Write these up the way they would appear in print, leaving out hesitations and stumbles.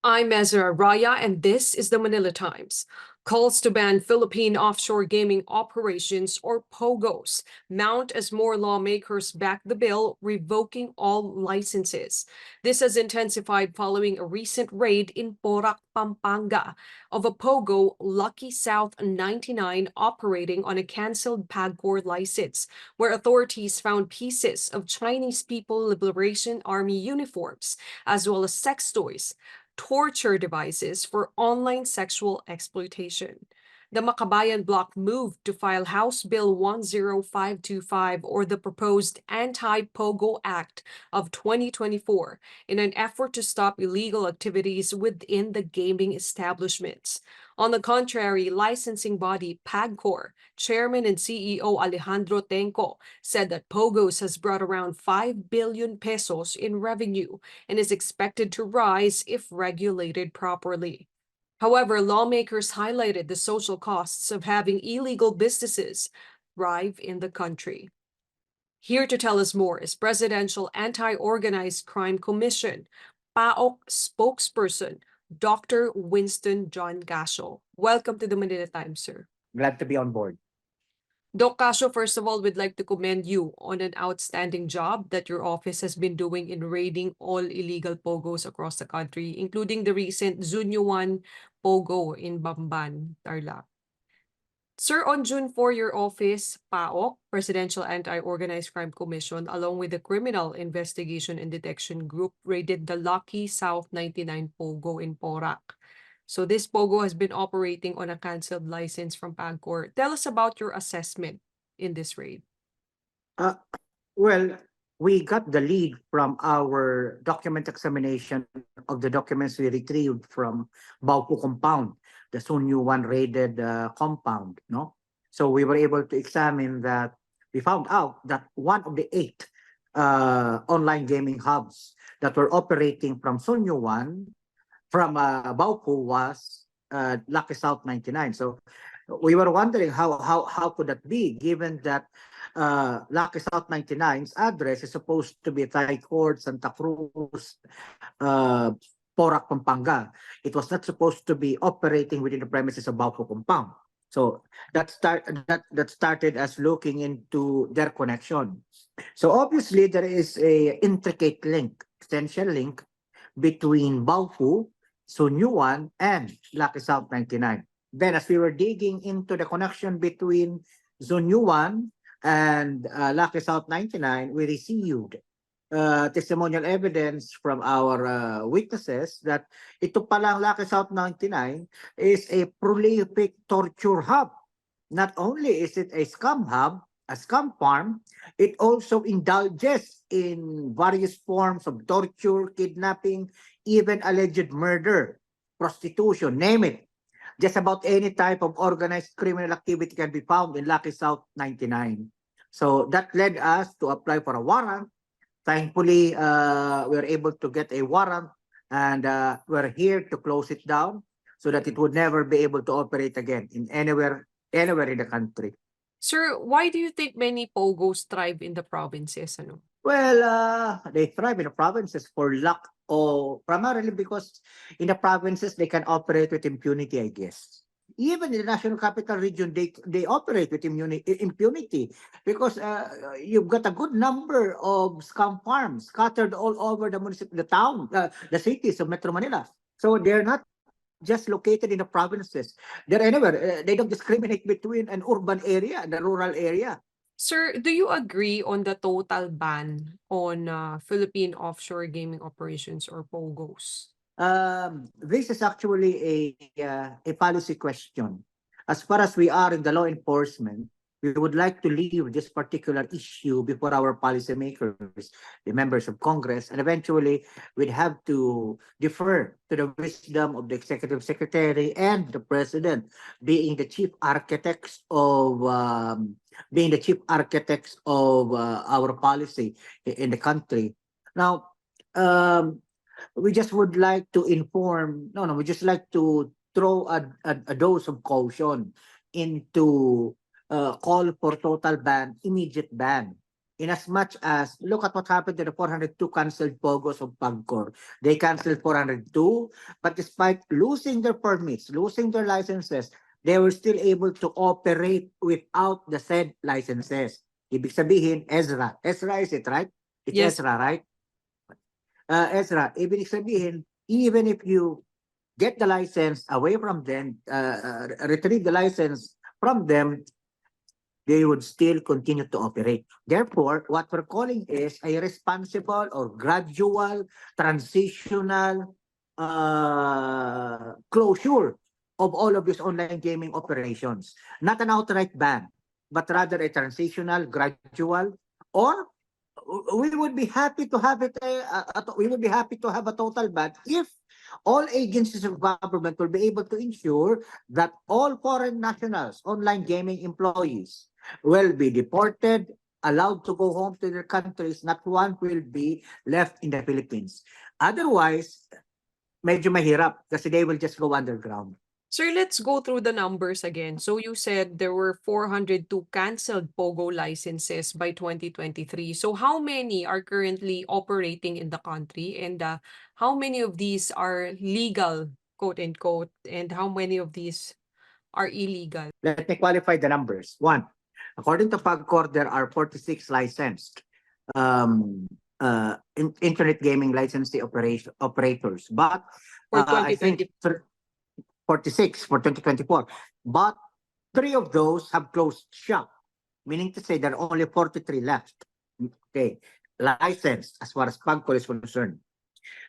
I'm Ezrah, Raya, and this is the Manila Times. Calls to ban Philippine offshore gaming operations, or POGOs, mount as more lawmakers back the bill revoking all licenses. This has intensified following a recent raid in Porac, Pampanga of a POGO Lucky South 99 operating on a canceled PAGCOR license, where authorities found pieces of Chinese People Liberation Army uniforms, as well as sex toys, torture devices for online sexual exploitation. The Makabayan bloc moved to file House Bill 10525, or the proposed Anti-POGO Act of 2024, in an effort to stop illegal activities within the gaming establishments. On the contrary, licensing body PAGCOR Chairman and CEO Alejandro Tenco said that POGOs has brought around 5 billion pesos in revenue and is expected to rise if regulated properly. However, lawmakers highlighted the social costs of having illegal businesses thrive in the country. Here to tell us more is Presidential Anti-Organized Crime Commission, PAOCC spokesperson, Dr. Winston John Casio. Welcome to the Manila Times, sir. Glad to be on board. Doc Casio, first of all, we'd like to commend you on an outstanding job that your office has been doing in raiding all illegal POGOs across the country, including the recent Zunyo 1 POGO in Bamban, Tarlac. Sir, on June 4, your office, PAOCC, Presidential Anti-Organized Crime Commission, along with the Criminal Investigation and Detection Group, raided the Lucky South 99 POGO in Porac. So this POGO has been operating on a canceled license from PAGCOR. Tell us about your assessment in this raid. Well, we got the lead from our document examination of the documents we retrieved from Baupu compound, the Sunyu 1 raided compound. No, so we were able to examine that. We found out that one of the 8 online gaming hubs that were operating from Sunyu 1 from Baupu was Lucky South 99. So we were wondering how could that be, given that Lucky South 99's address is supposed to be Thai Court, Santa Cruz, Porac, Pampanga. It was not supposed to be operating within the premises of Baupu compound. So that started as looking into their connection. So obviously there is a intricate link, essential link between Baupu, Sunyu 1, and Lucky South 99. Then as we were digging into the connection between Sunyu 1 and Lucky South 99, we received testimonial evidence from our witnesses that ito palang Lucky South 99 is a prolific torture hub. Not only is it a scam hub, a scam farm, it also indulges in various forms of torture, kidnapping, even alleged murder, prostitution, name it. Just about any type of organized criminal activity can be found in Lucky South 99. So that led us to apply for a warrant. Thankfully, we were able to get a warrant, and we're here to close it down so that it would never be able to operate again in anywhere in the country. Sir, why do you think many POGOs thrive in the provinces? Ano? Well, they thrive in the provinces for luck, or primarily because in the provinces they can operate with impunity, I guess. Even in the National Capital Region, they operate with impunity because you've got a good number of scam farms scattered all over the cities of Metro Manila. So they're not just located in the provinces. They're anywhere. They don't discriminate between an urban area and a rural area. Sir, do you agree on the total ban on Philippine offshore gaming operations, or POGOs? This is actually a policy question. As far as we are in the law enforcement, we would like to leave this particular issue before our policymakers, the members of Congress, and eventually we'd have to defer to the wisdom of the Executive Secretary and the President, being the chief architects of our policy in the country. Now, we just would like to inform. We just like to throw a dose of caution into call for total ban, immediate ban. in as much as, look at what happened to the 402 canceled POGOs of PAGCOR. They canceled 402, but despite losing their permits, losing their licenses, they were still able to operate without the said licenses. Ibig sabihin, Ezrah. Ezrah is it, right? It's Yes. Ezrah, right? Ezrah, ibig sabihin, even if you get the license away from them, retrieve the license from them, they would still continue to operate. Therefore, what we're calling is a responsible or gradual, transitional closure of all of these online gaming operations. Not an outright ban, but rather a transitional, gradual, or we would be happy to have it. We would be happy to have a total ban if all agencies of government will be able to ensure that all foreign nationals, online gaming employees, will be deported, allowed to go home to their countries. Not one will be left in the Philippines. Otherwise, medyo mahirap kasi they will just go underground. Sir, let's go through the numbers again. So you said there were 402 canceled POGO licenses by 2023. So how many are currently operating in the country, and how many of these are legal, quote unquote, and how many of these are illegal? Let me qualify the numbers. One, according to PAGCOR, there are 46 licensed internet gaming licensee operators. But For I think 46 for 2024. But 3 of those have closed shop, meaning to say there are only 43 left. Okay, licensed as far as PAGCOR is concerned.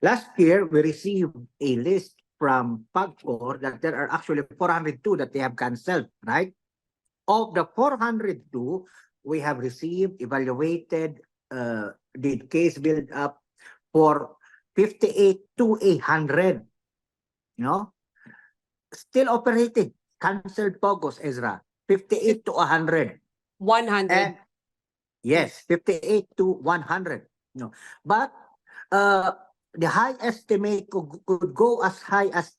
Last year, we received a list from PAGCOR that there are actually 402 that they have canceled, right? Of the 402, we have received, evaluated, did case build up for 58 to 100. You know? Still operating. Canceled POGOs, Ezra. 58 to 100. 100. And yes, 58 to 100. No. But the high estimate could go as high as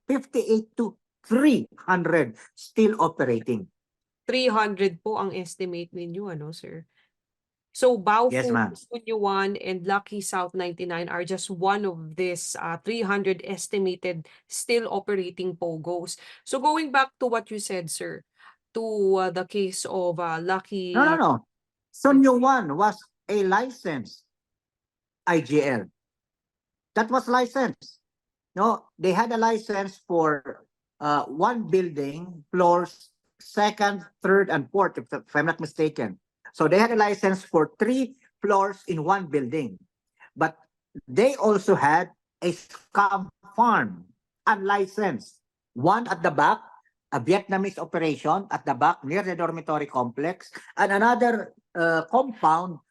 58 to 300 still operating. 300 po ang estimate ninyo, ano, sir? So Yes, Baofu, ma'am. Sunyuan, and Lucky South 99 are just one of this 300 estimated still operating POGOs. So going back to what you said, sir, to the case of Lucky. No. Sunyuan was a licensed IGL. That was licensed. No, they had a license for one building, floors, second, third, and fourth, if I'm not mistaken. So they had a license for 3 floors in one building. But they also had a scam farm, unlicensed. One at the back, a Vietnamese operation at the back near the dormitory complex, and another compound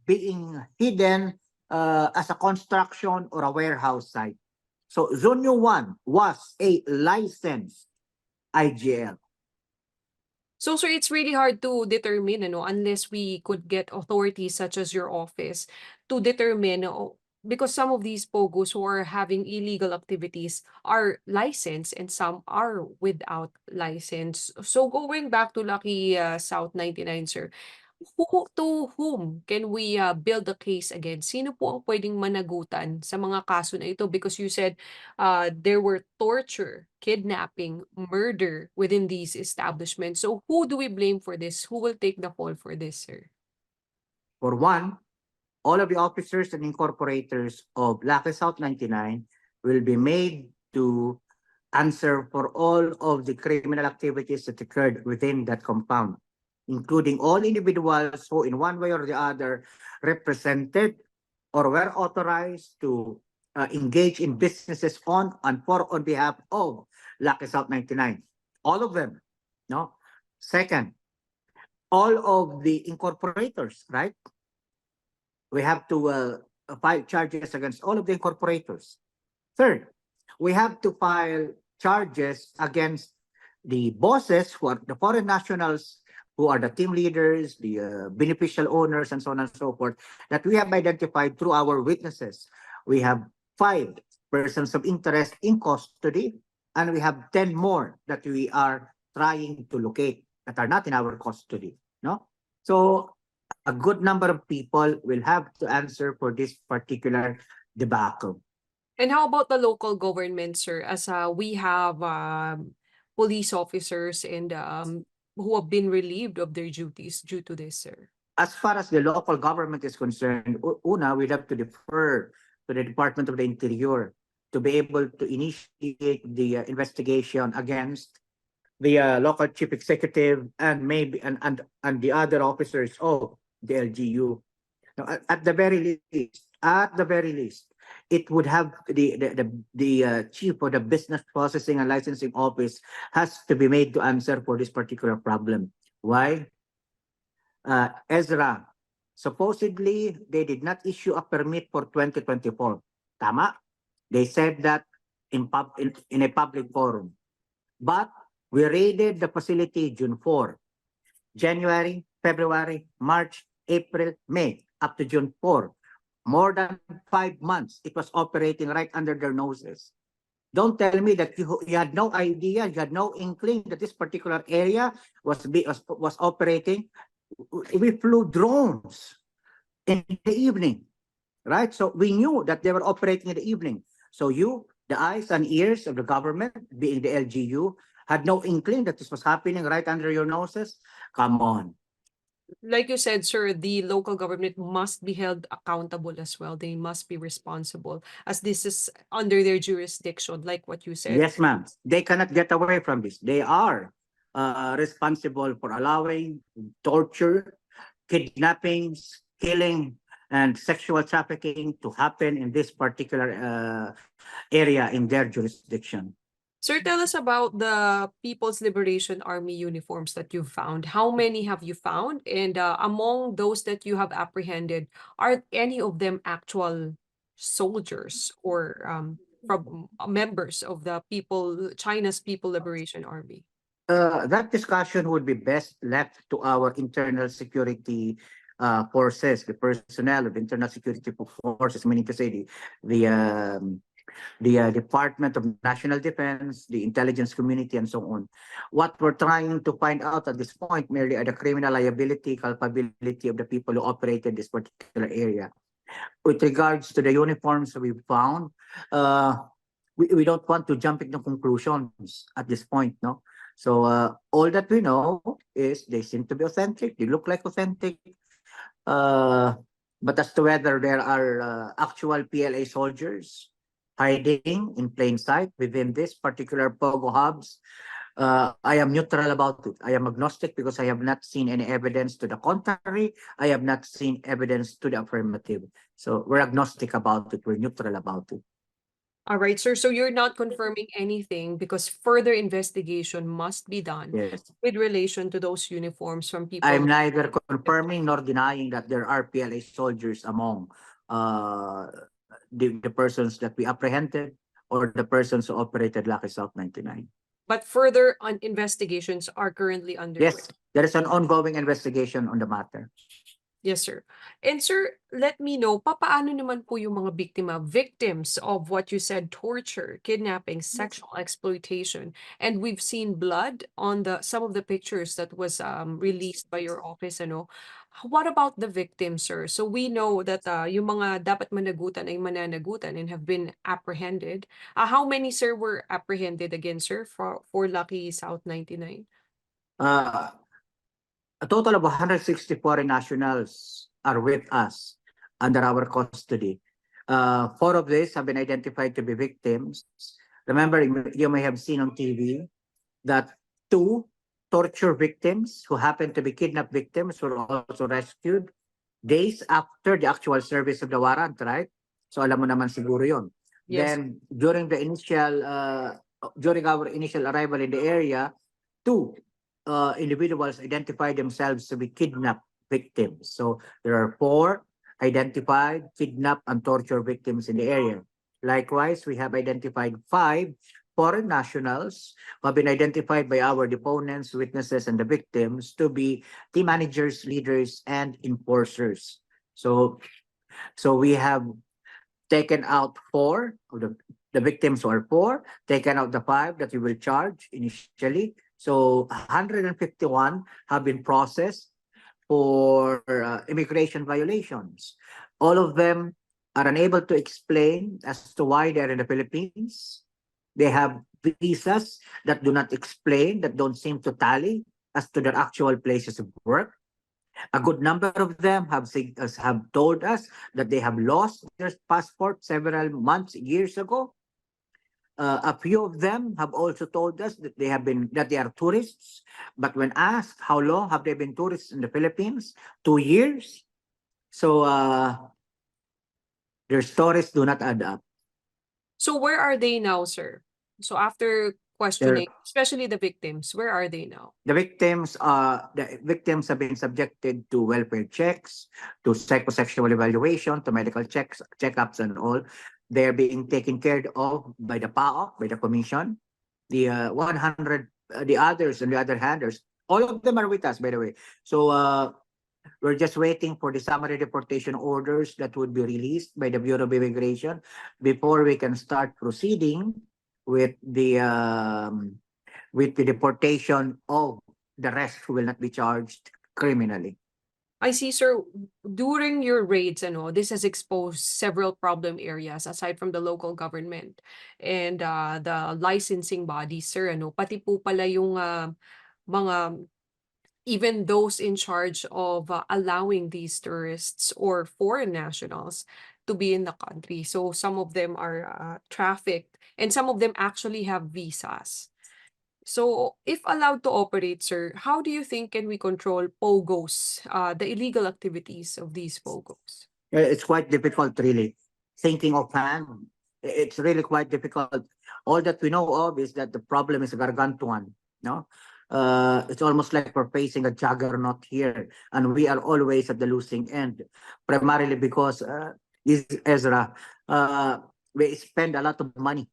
being hidden as a construction or a warehouse site. So Zonyo 1 was a licensed IGL. So, sir, it's really hard to determine, unless we could get authorities such as your office to determine, because some of these POGOs who are having illegal activities are licensed and some are without license. So, going back to Lucky South 99, sir, to whom can we build a case against? Sino po ang pwedeng managutan sa mga kaso na ito? Because you said there were torture, kidnapping, murder within these establishments. So who do we blame for this? Who will take the fall for this, sir? For one, all of the officers and incorporators of Lucky South 99 will be made to answer for all of the criminal activities that occurred within that compound, including all individuals who in one way or the other represented or were authorized to engage in businesses on behalf of Lucky South 99. All of them. No. Second, all of the incorporators, right? We have to file charges against all of the incorporators. Third, we have to file charges against the bosses who are the foreign nationals, who are the team leaders, the beneficial owners, and so on and so forth, that we have identified through our witnesses. We have 5 persons of interest in custody, and we have 10 more that we are trying to locate that are not in our custody. No? So a good number of people will have to answer for this particular debacle. And how about the local government, sir? As we have police officers and who have been relieved of their duties due to this, sir. As far as the local government is concerned, una, we have to defer to the Department of the Interior to be able to initiate the investigation against the local chief executive and maybe and the other officers of the LGU. Now, at the very least, it would have the chief of the business processing and licensing office has to be made to answer for this particular problem. Why? Ezrah, supposedly they did not issue a permit for 2024. Tama? They said that in a public forum. But we raided the facility June 4, January, February, March, April, May, up to June 4. More than 5 months, it was operating right under their noses. Don't tell me that you had no idea, you had no inkling that this particular area was operating. We flew drones in the evening, right? So we knew that they were operating in the evening. So you, the eyes and ears of the government, being the LGU, had no inkling that this was happening right under your noses? Come on. Like you said, sir, the local government must be held accountable as well. They must be responsible as this is under their jurisdiction, like what you said. Yes, ma'am. They cannot get away from this. They are responsible for allowing torture, kidnappings, killing, and sexual trafficking to happen in this particular area in their jurisdiction. Sir, tell us about the People's Liberation Army uniforms that you've found. How many have you found? And among those that you have apprehended, are any of them actual soldiers or from members of the China's People Liberation Army? That discussion would be best left to our internal security forces, the personnel of internal security forces, meaning to say the Department of National Defense, the intelligence community, and so on. What we're trying to find out at this point merely are the criminal liability, culpability of the people who operated this particular area. With regards to the uniforms we found, we don't want to jump into conclusions at this point, no? So all that we know is they seem to be authentic, they look like authentic, but as to whether there are actual PLA soldiers hiding in plain sight within this particular POGO hubs, I am neutral about it. I am agnostic because I have not seen any evidence to the contrary. I have not seen evidence to the affirmative. So we're agnostic about it. We're neutral about it. All right, sir. So you're not confirming anything because further investigation must be done Yes. with relation to those uniforms from people. I'm neither confirming nor denying that there are PLA soldiers among the persons that we apprehended or the persons who operated Lucky South 99. But further investigations are currently underway. Yes, there is an ongoing investigation on the matter. Yes, sir. And sir, let me know, papaano naman po yung mga victims of what you said, torture, kidnapping, sexual exploitation, and we've seen blood on some of the pictures that was released by your office, ano? What about the victims, sir? So we know that yung mga dapat managutan ay mananagutan and have been apprehended. How many, sir, were apprehended again, sir, for Lucky South 99? A total of 160 foreign nationals are with us under our custody. 4 of these have been identified to be victims. Remember, you may have seen on TV that 2 torture victims who happened to be kidnapped victims were also rescued days after the actual service of the warrant, right? So alam mo naman siguro yun. Yes. Then during our initial arrival in the area, 2 individuals identified themselves to be kidnapped victims. So there are 4 identified kidnapped and torture victims in the area. Likewise, we have identified 5 foreign nationals who have been identified by our deponents, witnesses, and the victims to be team managers, leaders, and enforcers. So we have taken out 4 of the victims who are 4, taken out the 5 that we will charge initially. So 151 have been processed for immigration violations. All of them are unable to explain as to why they're in the Philippines. They have visas that do not explain, that don't seem to tally as to their actual places of work. A good number of them have told us that they have lost their passport several months, years ago. A few of them have also told us that they are tourists, but when asked how long have they been tourists in the Philippines, 2 years. So their stories do not add up. So where are they now, sir? So after questioning, especially the victims, where are they now? The victims have been subjected to welfare checks, to psychosexual evaluation, to medical checkups, and all. They're being taken care of by the PAOCC, by the commission. The 100, the others, on the other hand, all of them are with us, by the way. So we're just waiting for the summary deportation orders that would be released by the Bureau of Immigration before we can start proceeding with the deportation of the rest who will not be charged criminally. I see, sir. During your raids, this has exposed several problem areas aside from the local government and the licensing bodies, sir. Pati po pala yung mga even those in charge of allowing these tourists or foreign nationals to be in the country. So some of them are trafficked and some of them actually have visas. So if allowed to operate, sir, how do you think can we control POGOs, the illegal activities of these POGOs? It's quite difficult, really. Thinking offhand, it's really quite difficult. All that we know of is that the problem is gargantuan. No, it's almost like we're facing a juggernaut here, and we are always at the losing end, primarily because Ezra, we spend a lot of money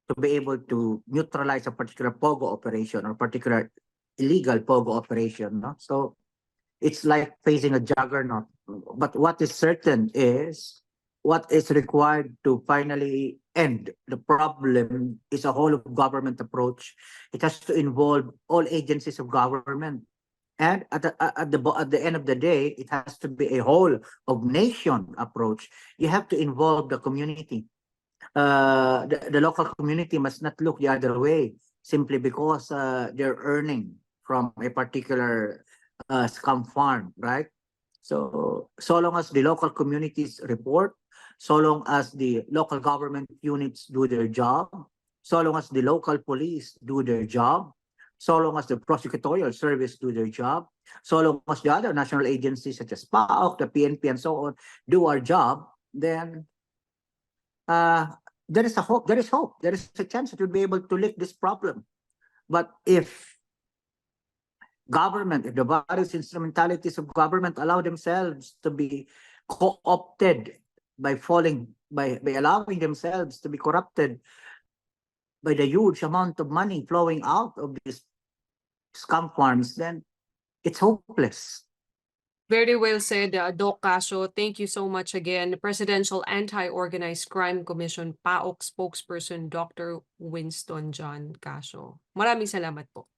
to be able to neutralize a particular POGO operation or particular illegal POGO operation. No? So it's like facing a juggernaut. But what is certain is what is required to finally end the problem is a whole of government approach. It has to involve all agencies of government. And at the end of the day, it has to be a whole of nation approach. You have to involve the community. The local community must not look the other way simply because they're earning from a particular scam farm, right? So long as the local communities report, so long as the local government units do their job, so long as the local police do their job, so long as the prosecutorial service do their job, so long as the other national agencies such as PAOCC, the PNP, and so on do our job, then there is a hope. There is hope. There is a chance that we'll be able to lift this problem. But if government, if the various instrumentalities of government allow themselves to be co-opted by allowing themselves to be corrupted by the huge amount of money flowing out of these scam farms, then it's hopeless. Very well said, Doc Casio. Thank you so much again. Presidential Anti-Organized Crime Commission PAOCC spokesperson Dr. Winston John Casio. Maraming salamat po.